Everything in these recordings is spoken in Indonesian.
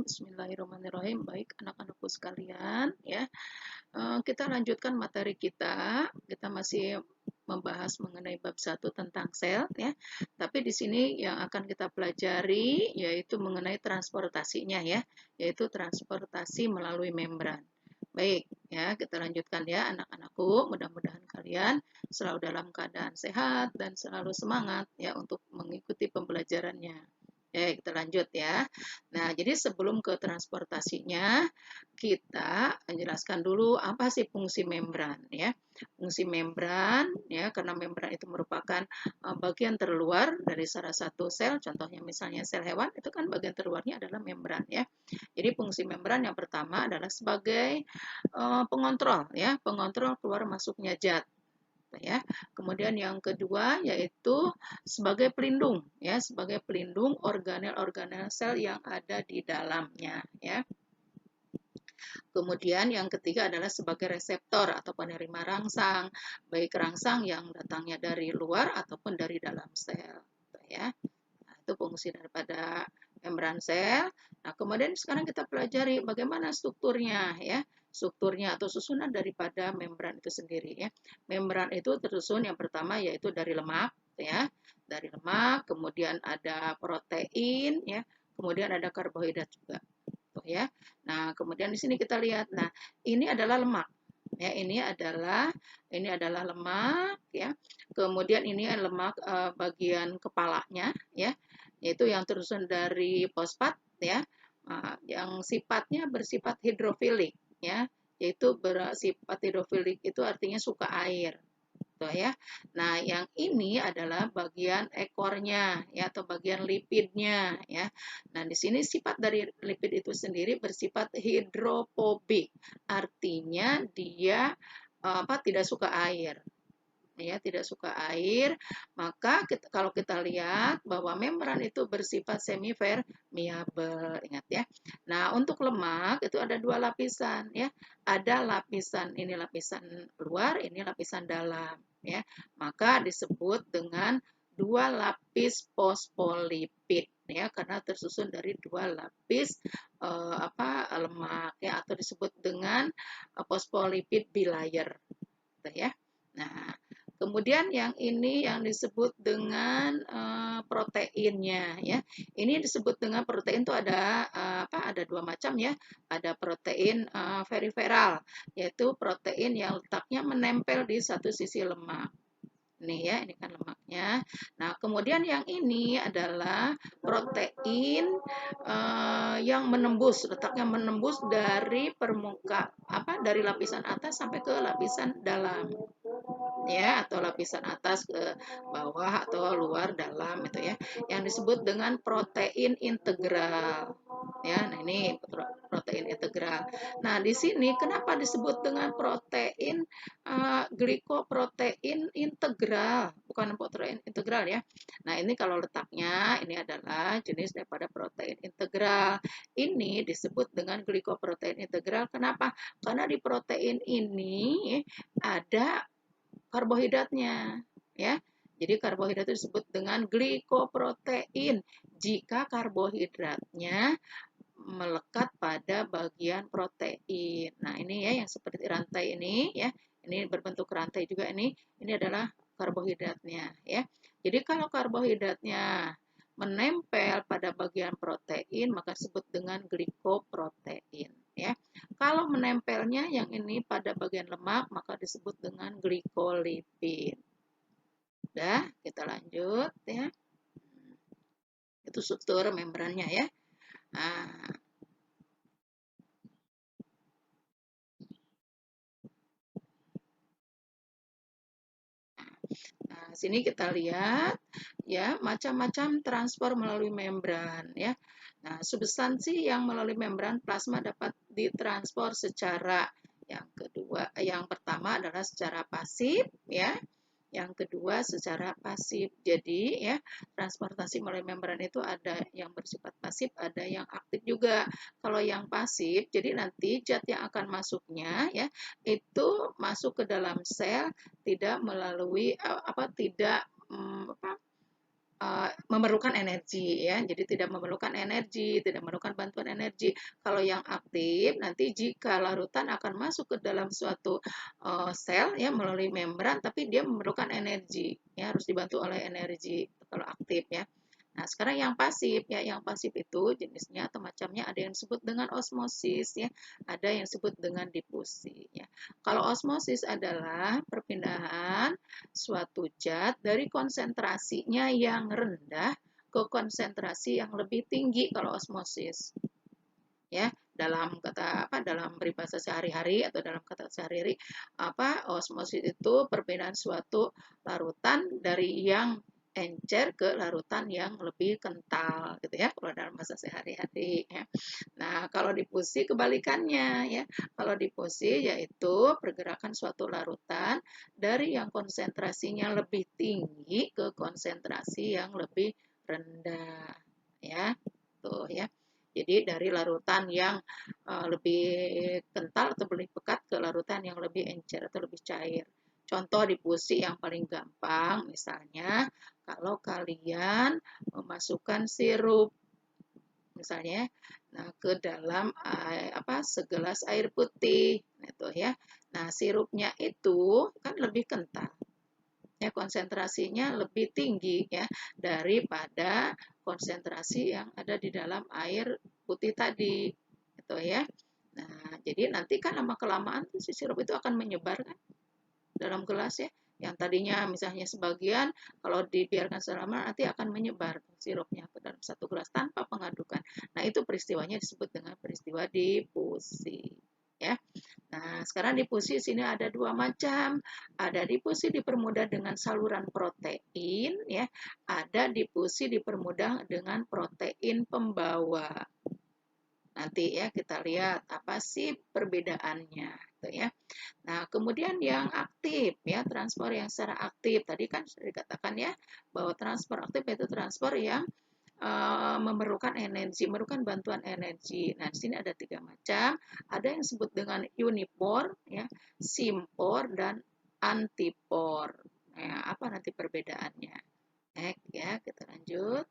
Bismillahirrahmanirrahim. Baik, anak-anakku sekalian, ya. Kita lanjutkan materi kita. Kita masih membahas mengenai bab 1 tentang sel, ya. Tapi di sini yang akan kita pelajari yaitu mengenai transportasinya, ya, yaitu transportasi melalui membran. Baik, ya, kita lanjutkan ya anak-anakku. Mudah-mudahan kalian selalu dalam keadaan sehat dan selalu semangat ya untuk mengikuti pembelajarannya. Oke, kita lanjut ya. Nah, jadi sebelum ke transportasinya, kita menjelaskan dulu apa sih fungsi membran ya. Fungsi membran ya, karena membran itu merupakan bagian terluar dari salah satu sel, contohnya misalnya sel hewan, itu kan bagian terluarnya adalah membran ya. Jadi fungsi membran yang pertama adalah sebagai pengontrol ya, pengontrol keluar masuknya zat ya. Kemudian yang kedua yaitu sebagai pelindung ya, sebagai pelindung organel-organel sel yang ada di dalamnya ya. Kemudian yang ketiga adalah sebagai reseptor atau penerima rangsang, baik rangsang yang datangnya dari luar ataupun dari dalam sel ya. Nah, itu fungsi daripada membran sel. Nah, kemudian sekarang kita pelajari bagaimana strukturnya ya. Strukturnya atau susunan daripada membran itu sendiri ya. Membran itu tersusun yang pertama yaitu dari lemak ya. Dari lemak, kemudian ada protein ya, kemudian ada karbohidrat juga. Tuh ya. Nah, kemudian di sini kita lihat. Nah, ini adalah lemak. Ya, ini adalah lemak ya. Kemudian ini lemak bagian kepalanya ya, yaitu yang tersusun dari fosfat ya, yang sifatnya bersifat hidrofilik ya, yaitu bersifat hidrofilik itu artinya suka air. Tuh ya. Nah, yang ini adalah bagian ekornya ya atau bagian lipidnya ya. Nah, di sini sifat dari lipid itu sendiri bersifat hidrofobik. Artinya dia tidak suka air. Ya, tidak suka air, maka kalau kita lihat bahwa membran itu bersifat semipermeabel, ingat ya. Nah, untuk lemak itu ada dua lapisan ya. Ada lapisan ini lapisan luar, ini lapisan dalam ya. Maka disebut dengan dua lapis fosfolipid ya, karena tersusun dari dua lapis lemak ya, atau disebut dengan fosfolipid bilayer ya. Nah, kemudian yang ini yang disebut dengan proteinnya ya. Ini disebut dengan protein itu ada ada dua macam ya. Ada protein periferal, yaitu protein yang letaknya menempel di satu sisi lemak. Nih ya, ini kan lemaknya. Nah, kemudian yang ini adalah protein yang menembus, letaknya menembus dari dari lapisan atas sampai ke lapisan dalam. Ya, atau lapisan atas ke bawah atau luar dalam itu ya, yang disebut dengan protein integral ya. Nah, ini protein integral. Nah, di sini kenapa disebut dengan protein glikoprotein integral, bukan protein integral ya. Nah, ini kalau letaknya ini adalah jenis daripada protein integral. Ini disebut dengan glikoprotein integral. Kenapa? Karena di protein ini ada karbohidratnya ya. Jadi karbohidrat itu disebut dengan glikoprotein jika karbohidratnya melekat pada bagian protein. Nah, ini ya yang seperti rantai ini ya. Ini berbentuk rantai juga ini. Ini adalah karbohidratnya ya. Jadi kalau karbohidratnya menempel pada bagian protein maka disebut dengan glikoprotein ya. Kalau menempelnya yang ini pada bagian lemak maka disebut dengan glikolipid. Udah, kita lanjut ya. Itu struktur membrannya ya. Nah, Nah, sini kita lihat ya macam-macam transfer melalui membran ya. Nah, substansi yang melalui membran plasma dapat ditransfer secara yang pertama adalah secara pasif ya. Yang kedua secara pasif. Jadi ya, transportasi melalui membran itu ada yang bersifat pasif, ada yang aktif juga. Kalau yang pasif, jadi nanti zat yang akan masuknya ya itu masuk ke dalam sel tidak melalui tidak memerlukan energi ya. Jadi tidak memerlukan energi, tidak memerlukan bantuan energi. Kalau yang aktif nanti jika larutan akan masuk ke dalam suatu sel ya melalui membran, tapi dia memerlukan energi ya, harus dibantu oleh energi kalau aktif ya. Nah, sekarang yang pasif ya, yang pasif itu jenisnya atau macamnya ada yang disebut dengan osmosis ya, ada yang disebut dengan difusi ya. Kalau osmosis adalah perpindahan suatu zat dari konsentrasinya yang rendah ke konsentrasi yang lebih tinggi kalau osmosis ya, dalam kata apa, dalam peribahasa sehari-hari atau dalam kata sehari-hari apa, osmosis itu perbedaan suatu larutan dari yang encer ke larutan yang lebih kental gitu ya, kalau dalam bahasa sehari-hari ya. Nah, kalau difusi kebalikannya ya. Kalau difusi yaitu pergerakan suatu larutan dari yang konsentrasinya lebih tinggi ke konsentrasi yang lebih rendah ya. Tuh ya. Jadi dari larutan yang lebih kental atau lebih pekat ke larutan yang lebih encer atau lebih cair. Contoh difusi yang paling gampang, misalnya kalau kalian memasukkan sirup, misalnya, nah ke dalam segelas air putih, itu ya. Nah sirupnya itu kan lebih kental, ya konsentrasinya lebih tinggi ya daripada konsentrasi yang ada di dalam air putih tadi, gitu ya. Nah jadi nanti kan lama kelamaan tuh si sirup itu akan menyebar kan dalam gelas ya. Yang tadinya misalnya sebagian, kalau dibiarkan selama nanti akan menyebar sirupnya ke dalam satu gelas tanpa pengadukan. Nah, itu peristiwanya disebut dengan peristiwa difusi. Ya. Nah, sekarang difusi sini ada dua macam. Ada difusi dipermudah dengan saluran protein, ya. Ada difusi dipermudah dengan protein pembawa. Nanti ya kita lihat apa sih perbedaannya, gitu ya. Nah, kemudian yang aktif ya, transfer yang secara aktif. Tadi kan sudah dikatakan ya bahwa transfer aktif itu transfer yang memerlukan energi, memerlukan bantuan energi. Nah, di sini ada tiga macam. Ada yang disebut dengan unipor, ya, simpor, dan antipor. Nah, apa nanti perbedaannya? Next ya, kita lanjut.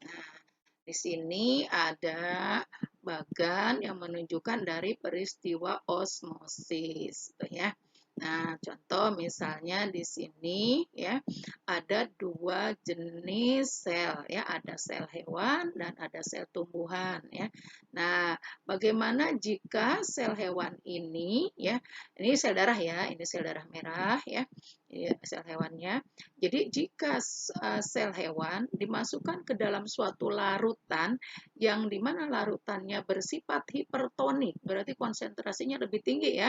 Nah, di sini ada bagan yang menunjukkan dari peristiwa osmosis, gitu ya. Nah, contoh misalnya di sini ya ada dua jenis sel ya, ada sel hewan dan ada sel tumbuhan ya. Nah, bagaimana jika sel hewan ini ya, ini sel darah ya, ini sel darah merah ya, ini sel hewannya. Jadi jika sel hewan dimasukkan ke dalam suatu larutan yang dimana larutannya bersifat hipertonik, berarti konsentrasinya lebih tinggi ya.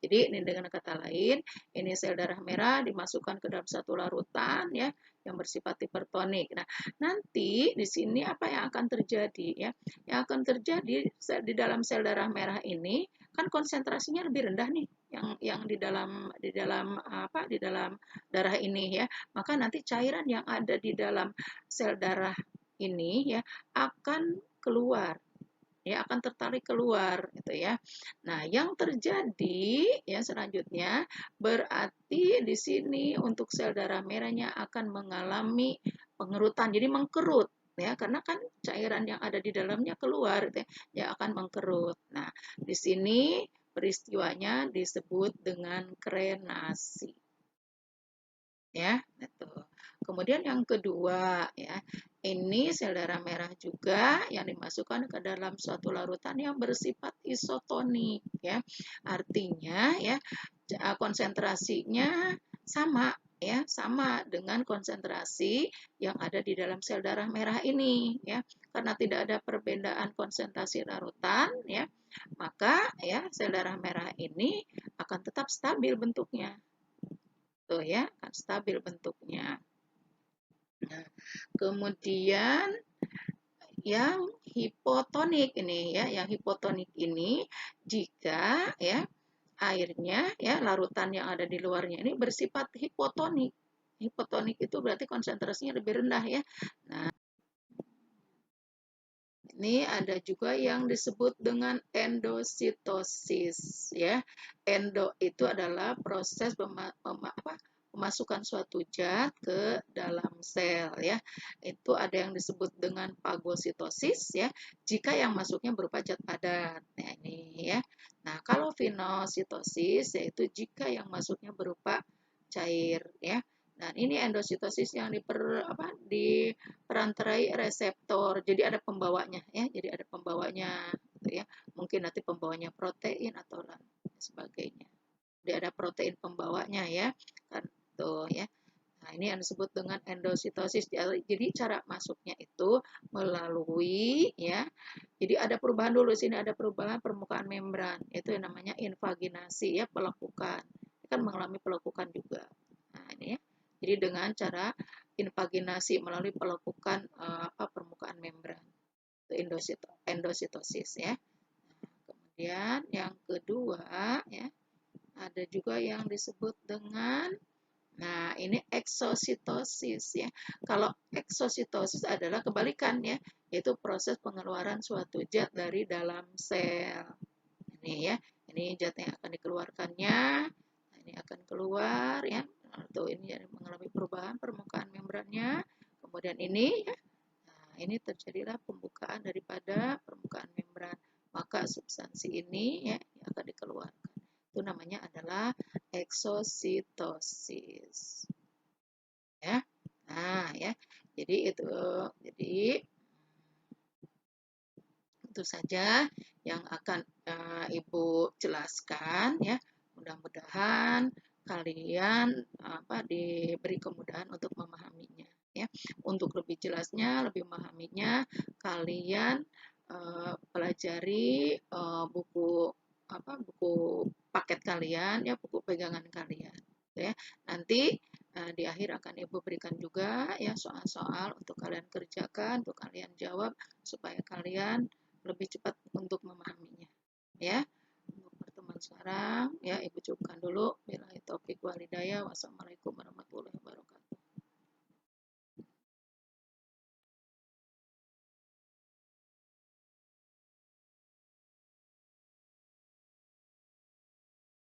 Jadi ini dengan kata lain, ini sel darah merah dimasukkan ke dalam satu larutan ya yang bersifat hipertonik. Nah, nanti di sini apa yang akan terjadi ya? Yang akan terjadi di dalam sel darah merah ini kan konsentrasinya lebih rendah nih yang di dalam darah ini ya. Maka nanti cairan yang ada di dalam sel darah ini ya akan keluar, ya akan tertarik keluar gitu ya. Nah, yang terjadi ya selanjutnya berarti di sini untuk sel darah merahnya akan mengalami pengerutan. Jadi mengkerut ya karena kan cairan yang ada di dalamnya keluar gitu ya, ya akan mengkerut. Nah, di sini peristiwanya disebut dengan krenasi. Ya, itu. Kemudian yang kedua ya, ini sel darah merah juga yang dimasukkan ke dalam suatu larutan yang bersifat isotonik ya. Artinya ya konsentrasinya sama ya, sama dengan konsentrasi yang ada di dalam sel darah merah ini ya. Karena tidak ada perbedaan konsentrasi larutan ya, maka ya sel darah merah ini akan tetap stabil bentuknya. Tuh ya, akan stabil bentuknya. Nah, kemudian yang hipotonik ini ya, yang hipotonik ini jika ya airnya ya larutan yang ada di luarnya ini bersifat hipotonik. Hipotonik itu berarti konsentrasinya lebih rendah ya. Nah, Ini ada juga yang disebut dengan endositosis ya. Endo itu adalah proses pemasukan suatu zat ke dalam sel ya. Itu ada yang disebut dengan fagositosis ya, jika yang masuknya berupa zat padat. Nah, ini ya. Nah, kalau vinositosis yaitu jika yang masuknya berupa cair ya. Dan ini endositosis yang diperantarai reseptor. Jadi ada pembawanya ya. Jadi ada pembawanya gitu ya. Mungkin nanti pembawanya protein atau lain sebagainya. Jadi ada protein pembawanya ya. Kan tuh ya. Nah, ini yang disebut dengan endositosis. Jadi cara masuknya itu melalui ya. Jadi ada perubahan dulu sini, ada perubahan permukaan membran. Itu yang namanya invaginasi ya, pelekukan. Ini kan mengalami pelekukan juga. Nah, ini ya. Jadi dengan cara invaginasi melalui pelekukan permukaan membran. Itu endositosis ya. Kemudian yang kedua ya, ada juga yang disebut dengan ini eksositosis ya. Kalau eksositosis adalah kebalikan ya, yaitu proses pengeluaran suatu zat dari dalam sel. Ini ya, ini zat yang akan dikeluarkannya. Nah, ini akan keluar ya. Tuh ini mengalami perubahan permukaan membrannya. Kemudian ini ya. Nah, ini terjadilah pembukaan daripada permukaan membran. Maka substansi ini ya yang akan dikeluarkan. Itu namanya adalah eksositosis. Ya. Nah, ya. Jadi itu saja yang akan Ibu jelaskan ya. Mudah-mudahan kalian diberi kemudahan untuk memahaminya ya. Untuk lebih jelasnya, lebih memahaminya, kalian pelajari buku buku paket kalian ya, buku pegangan kalian ya. Nanti di akhir akan Ibu berikan juga ya soal-soal untuk kalian kerjakan, untuk kalian jawab supaya kalian lebih cepat untuk memahaminya ya. Untuk pertemuan sekarang ya Ibu cukupkan dulu. Billahi taufik walhidayah. Wassalamualaikum warahmatullahi wabarakatuh.